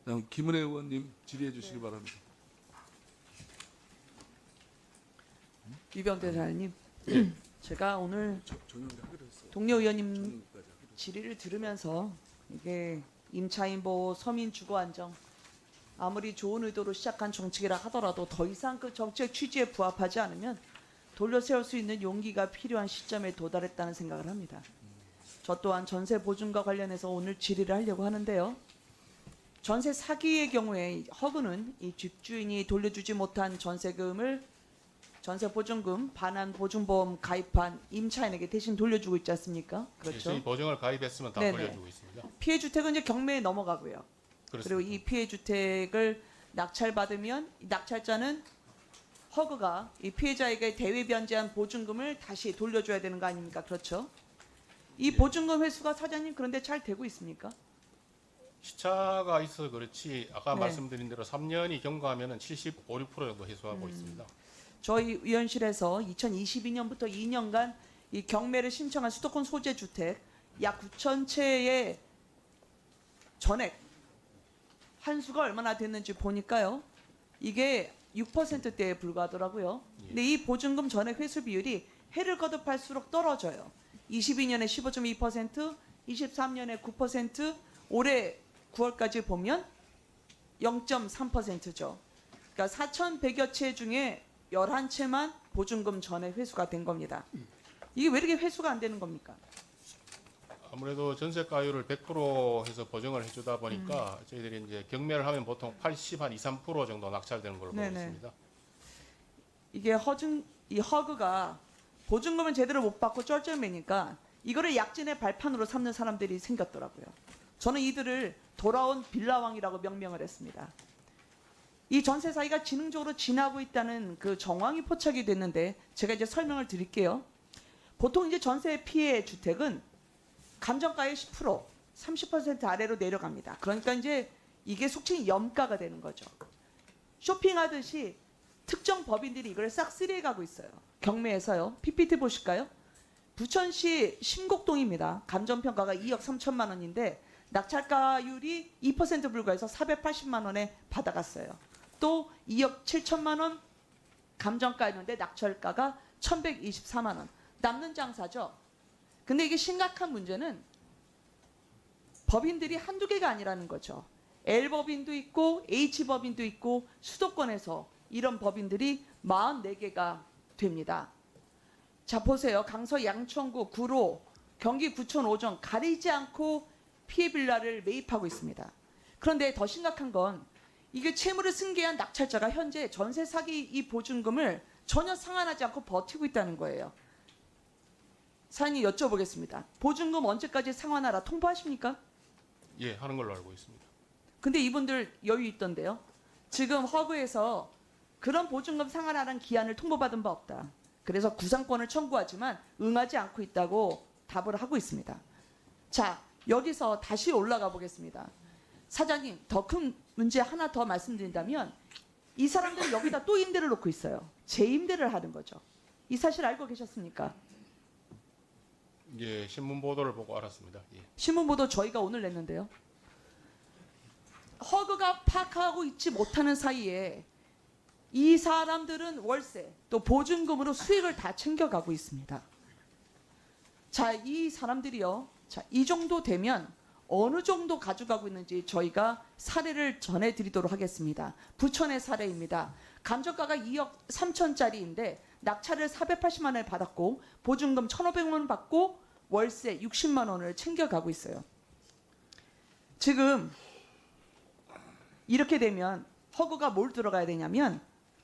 다음 김은혜 의원님 질의해 주시기 바랍니다. 유병대 사장님, 제가 오늘 저녁에 하기로 했어요. 동료 의원님 저녁까지 하기로 했어요. 질의를 들으면서 이게 임차인보호, 서민 주거 안정 아무리 좋은 의도로 시작한 정책이라 하더라도 더 이상 그 정책 취지에 부합하지 않으면 돌려 세울 수 있는 용기가 필요한 시점에 도달했다는 생각을 합니다. 저 또한 전세 보증과 관련해서 오늘 질의를 하려고 하는데요. 전세 사기의 경우에 허그는 이 집주인이 돌려주지 못한 전세금을 전세 보증금, 반환 보증보험 가입한 임차인에게 대신 돌려주고 있지 않습니까? 예, 그렇죠. 저희 보증을 가입했으면 다 네네. 돌려주고 있습니다. 피해 주택은 이제 경매에 넘어가고요. 그렇습니다. 그리고 이 피해 주택을 낙찰받으면 이 낙찰자는 허그가 이 피해자에게 대위 변제한 보증금을 다시 돌려줘야 되는 거 아닙니까? 그렇죠? 이 예. 보증금 회수가 사장님 그런데 잘 되고 있습니까? 시차가 있어 그렇지 아까 네. 말씀드린 대로 3년이 경과하면 75, 6% 정도 해소하고 있습니다. 저희 의원실에서 2022년부터 2년간 이 경매를 신청한 수도권 소재 주택 약 9천 채의 전액 한수가 얼마나 됐는지 보니까요. 이게 6%대에 불과하더라고요. 근데 이 보증금 전액 회수 비율이 해를 거듭할수록 떨어져요. 22년에 15.2%, 23년에 9%, 올해 9월까지 보면 0.3%죠. 그러니까 4,100여 채 중에 11채만 보증금 전액 회수가 된 겁니다. 이게 왜 이렇게 회수가 안 되는 겁니까? 아무래도 전세가율을 100% 해서 보증을 해주다 보니까 저희들이 이제 경매를 하면 보통 80, 한 2, 3% 정도 낙찰되는 걸로 보고 네네. 있습니다. 이게 이 허그가 보증금을 제대로 못 받고 쩔쩔매니까 이거를 약진의 발판으로 삼는 사람들이 생겼더라고요. 저는 이들을 돌아온 빌라왕이라고 명명을 했습니다. 이 전세 사기가 지능적으로 지나고 있다는 그 정황이 포착이 됐는데 제가 이제 설명을 드릴게요. 보통 이제 전세 피해 주택은 감정가의 10%, 30% 아래로 내려갑니다. 그러니까 이제 이게 속칭 염가가 되는 거죠. 쇼핑하듯이 특정 법인들이 이걸 싹 쓰리해 가고 있어요. 경매에서요. PPT 보실까요? 부천시 신곡동입니다. 감정평가가 2억 3천만 원인데 낙찰가율이 2% 불과해서 480만 원에 받아갔어요. 또 2억 7천만 원 감정가였는데 낙찰가가 1,124만 원. 남는 장사죠. 근데 이게 심각한 문제는 법인들이 한두 개가 아니라는 거죠. L법인도 있고 H법인도 있고 수도권에서 이런 법인들이 44개가 됩니다. 자 보세요. 강서 양천구, 구로, 경기 구천 오정 가리지 않고 피해 빌라를 매입하고 있습니다. 그런데 더 심각한 건 이게 채무를 승계한 낙찰자가 현재 전세 사기 이 보증금을 전혀 상환하지 않고 버티고 있다는 거예요. 사장님 여쭤보겠습니다. 보증금 언제까지 상환하라 통보하십니까? 예, 하는 걸로 알고 있습니다. 근데 이분들 여유 있던데요. 지금 허브에서 그런 보증금 상환하라는 기한을 통보받은 바 없다. 그래서 구상권을 청구하지만 응하지 않고 있다고 답을 하고 있습니다. 자, 여기서 다시 올라가 보겠습니다. 사장님, 더 큰 문제 하나 더 말씀드린다면 이 사람들이 여기다 또 임대를 놓고 있어요. 재임대를 하는 거죠. 이 사실 알고 계셨습니까? 예, 신문 보도를 보고 알았습니다. 예. 신문 보도 저희가 오늘 냈는데요. 허그가 파악하고 있지 못하는 사이에 이 사람들은 월세 또 보증금으로 수익을 다 챙겨가고 있습니다. 자, 이 사람들이요. 자, 이 정도 되면 어느 정도 가져가고 있는지 저희가 사례를 전해드리도록 하겠습니다. 부천의 사례입니다. 감정가가 2억 3천짜리인데 낙찰을 480만 원에 받았고 보증금 1,500만 원 받고 월세 60만 원을 챙겨가고 있어요. 지금 이렇게 되면 허그가 뭘 들어가야 되냐면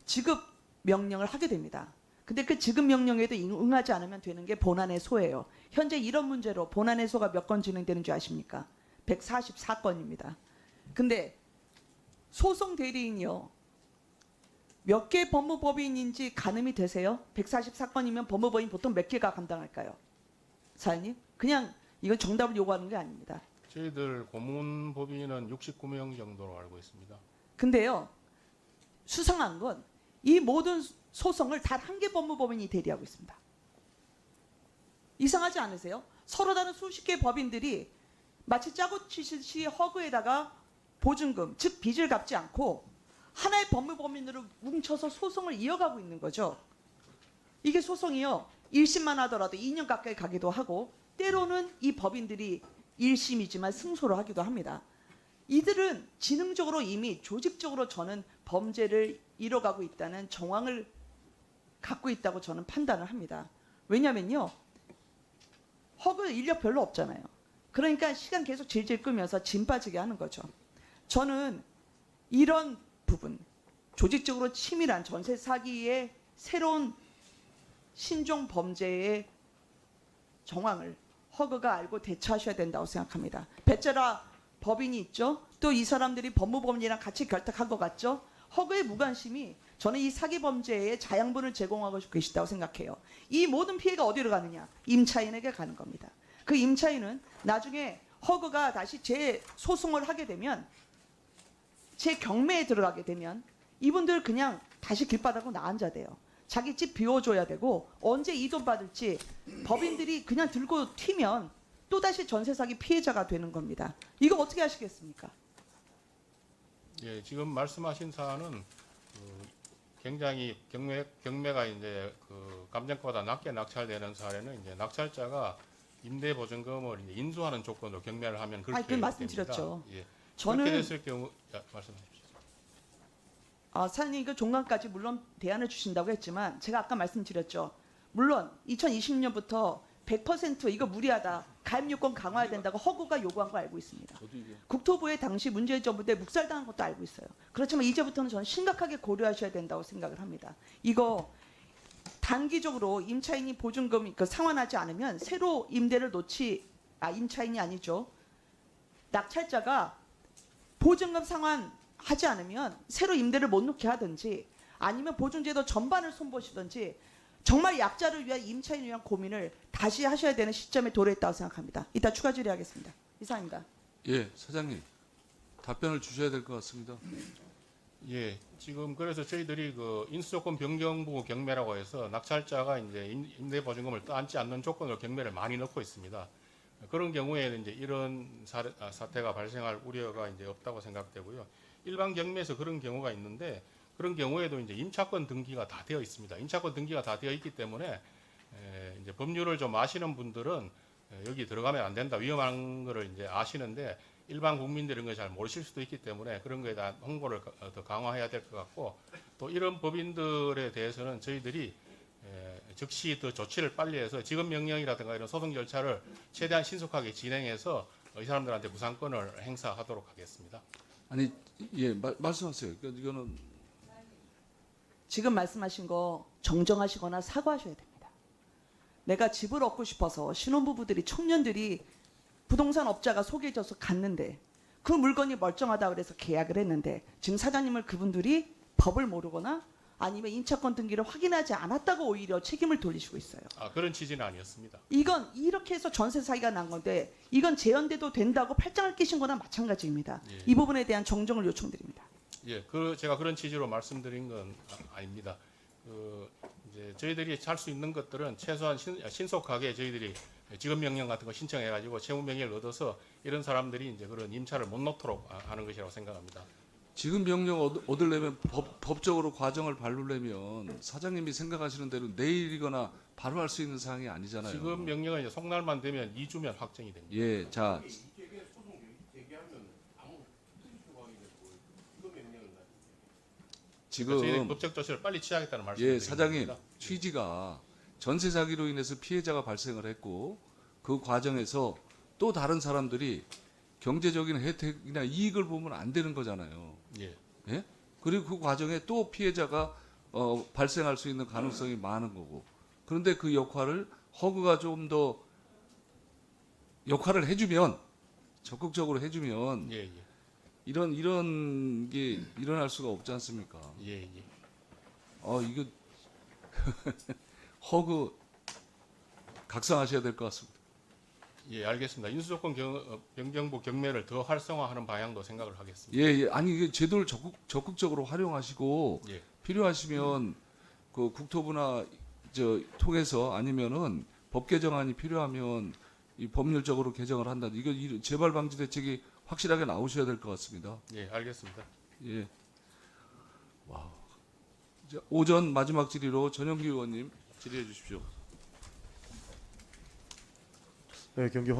지급 명령을 하게 됩니다. 근데 그 지급 명령에도 응하지 않으면 되는 게 본안해소예요. 현재 이런 문제로 본안해소가 몇 건 진행되는 줄 아십니까? 144건입니다. 근데 소송 대리인이요. 몇 개 법무법인인지 가늠이 되세요? 144건이면 법무법인 보통 몇 개가 감당할까요? 사장님? 그냥 이건 정답을 요구하는 게 아닙니다. 저희들 고문법인은 69명 정도로 알고 있습니다. 근데요. 수상한 건 이 모든 소송을 단 한 개 법무법인이 대리하고 있습니다. 이상하지 않으세요? 서로 다른 수십 개 법인들이 마치 짜고 치듯이 허그에다가 보증금, 즉 빚을 갚지 않고 하나의 법무법인으로 뭉쳐서 소송을 이어가고 있는 거죠. 이게 소송이요. 1심만 하더라도 2년 가까이 가기도 하고 때로는 이 법인들이 1심이지만 승소를 하기도 합니다. 이들은 지능적으로 이미 조직적으로 저는 범죄를 이뤄가고 있다는 정황을 갖고 있다고 저는 판단을 합니다. 왜냐면요. 허그 인력 별로 없잖아요. 그러니까 시간 계속 질질 끄면서 짐 빠지게 하는 거죠. 저는 이런 부분, 조직적으로 치밀한 전세 사기의 새로운 신종 범죄의 정황을 허그가 알고 대처하셔야 된다고 생각합니다. 배째라 법인이 있죠. 또 이 사람들이 법무법인이랑 같이 결탁한 것 같죠. 허그의 무관심이 저는 이 사기 범죄의 자양분을 제공하고 계시다고 생각해요. 이 모든 피해가 어디로 가느냐? 임차인에게 가는 겁니다. 그 임차인은 나중에 허그가 다시 재소송을 하게 되면 재경매에 들어가게 되면 이분들 그냥 다시 길바닥으로 나앉아야 돼요. 자기 집 비워줘야 되고 언제 이 돈 받을지 법인들이 그냥 들고 튀면 또다시 전세 사기 피해자가 되는 겁니다. 이거 어떻게 하시겠습니까? 예, 지금 말씀하신 사안은 굉장히 경매가 이제 그 감정가보다 낮게 낙찰되는 사례는 이제 낙찰자가 임대 보증금을 이제 인수하는 조건으로 경매를 하면 그렇게 그건 말씀드렸죠. 됩니다. 예. 저는 그렇게 됐을 경우 말씀하십시오. 사장님 그 종강까지 물론 대안을 주신다고 했지만 제가 아까 말씀드렸죠. 물론 2020년부터 100% 이거 무리하다. 가입 요건 강화해야 된다고 허구가 요구한 거 알고 있습니다. 저도 이게 국토부에 당시 문재인 정부 때 묵살당한 것도 알고 있어요. 그렇지만 이제부터는 저는 심각하게 고려하셔야 된다고 생각을 합니다. 이거 단기적으로 임차인이 보증금 상환하지 않으면 새로 임대를 임차인이 아니죠. 낙찰자가 보증금 상환하지 않으면 새로 임대를 못 놓게 하든지 아니면 보증제도 전반을 손보시든지 정말 약자를 위한 임차인을 위한 고민을 다시 하셔야 되는 시점에 도래했다고 생각합니다. 이따 추가 질의하겠습니다. 이상입니다. 예, 사장님 답변을 주셔야 될 것 같습니다. 예, 지금 그래서 저희들이 그 인수조건 변경부 경매라고 해서 낙찰자가 이제 임대 보증금을 떠안지 않는 조건으로 경매를 많이 넣고 있습니다. 그런 경우에는 이제 이런 사태가 발생할 우려가 이제 없다고 생각되고요. 일반 경매에서 그런 경우가 있는데 그런 경우에도 이제 임차권 등기가 다 되어 있습니다. 임차권 등기가 다 되어 있기 때문에 이제 법률을 좀 아시는 분들은 여기 들어가면 안 된다, 위험한 거를 이제 아시는데 일반 국민들은 걸 잘 모르실 수도 있기 때문에 그런 거에 대한 홍보를 더 강화해야 될 것 같고 또 이런 법인들에 대해서는 저희들이 즉시 더 조치를 빨리 해서 지급 명령이라든가 이런 소송 절차를 최대한 신속하게 진행해서 이 사람들한테 구상권을 행사하도록 하겠습니다. 아니, 예, 말씀하세요. 그러니까 이거는 지금 말씀하신 거 정정하시거나 사과하셔야 됩니다. 내가 집을 얻고 싶어서 신혼부부들이 청년들이 부동산 업자가 소개해줘서 갔는데 그 물건이 멀쩡하다 그래서 계약을 했는데 지금 사장님을 그분들이 법을 모르거나 아니면 임차권 등기를 확인하지 않았다고 오히려 책임을 돌리시고 있어요. 그런 취지는 아니었습니다. 이건 이렇게 해서 전세 사기가 난 건데 이건 재연돼도 된다고 팔짱을 끼신 거나 마찬가지입니다. 예. 이 부분에 대한 정정을 요청드립니다. 예, 제가 그런 취지로 말씀드린 건 아닙니다. 이제 저희들이 할 수 있는 것들은 최소한 신속하게 저희들이 지급 명령 같은 거 신청해가지고 채무 명령을 얻어서 이런 사람들이 이제 그런 임차를 못 놓도록 하는 것이라고 생각합니다. 지금 명령 얻으려면 법적으로 과정을 밟으려면 사장님이 생각하시는 대로 내일이거나 바로 할 수 있는 사항이 아니잖아요. 지금 명령은 이제 속날만 되면 2주면 확정이 됩니다. 예, 자 저희들이 지금 법적 조치를 빨리 취하겠다는 말씀을 예, 사장님 드립니다. 취지가 전세 사기로 인해서 피해자가 발생을 했고 그 과정에서 또 다른 사람들이 경제적인 혜택이나 이익을 보면 안 되는 거잖아요. 예. 예? 그리고 그 과정에 또 피해자가 발생할 수 있는 가능성이 많은 거고. 그런데 그 역할을 허그가 좀 더 역할을 해주면 적극적으로 해주면 예, 예. 이런 게 일어날 수가 없지 않습니까? 예, 예. 이거 허그 각성하셔야 될 것 같습니다. 예, 알겠습니다. 인수조건 변경부 경매를 더 활성화하는 방향도 생각을 하겠습니다. 예, 예. 아니 이게 제도를 적극적으로 활용하시고 예. 필요하시면 그 국토부나 통해서 아니면은 법 개정안이 필요하면 이 법률적으로 개정을 한다. 이거 재발 방지 대책이 확실하게 나오셔야 될 것 같습니다. 예, 알겠습니다. 예. 와. 이제 오전 마지막 질의로 전영기 의원님 질의해 주십시오. 네, 경기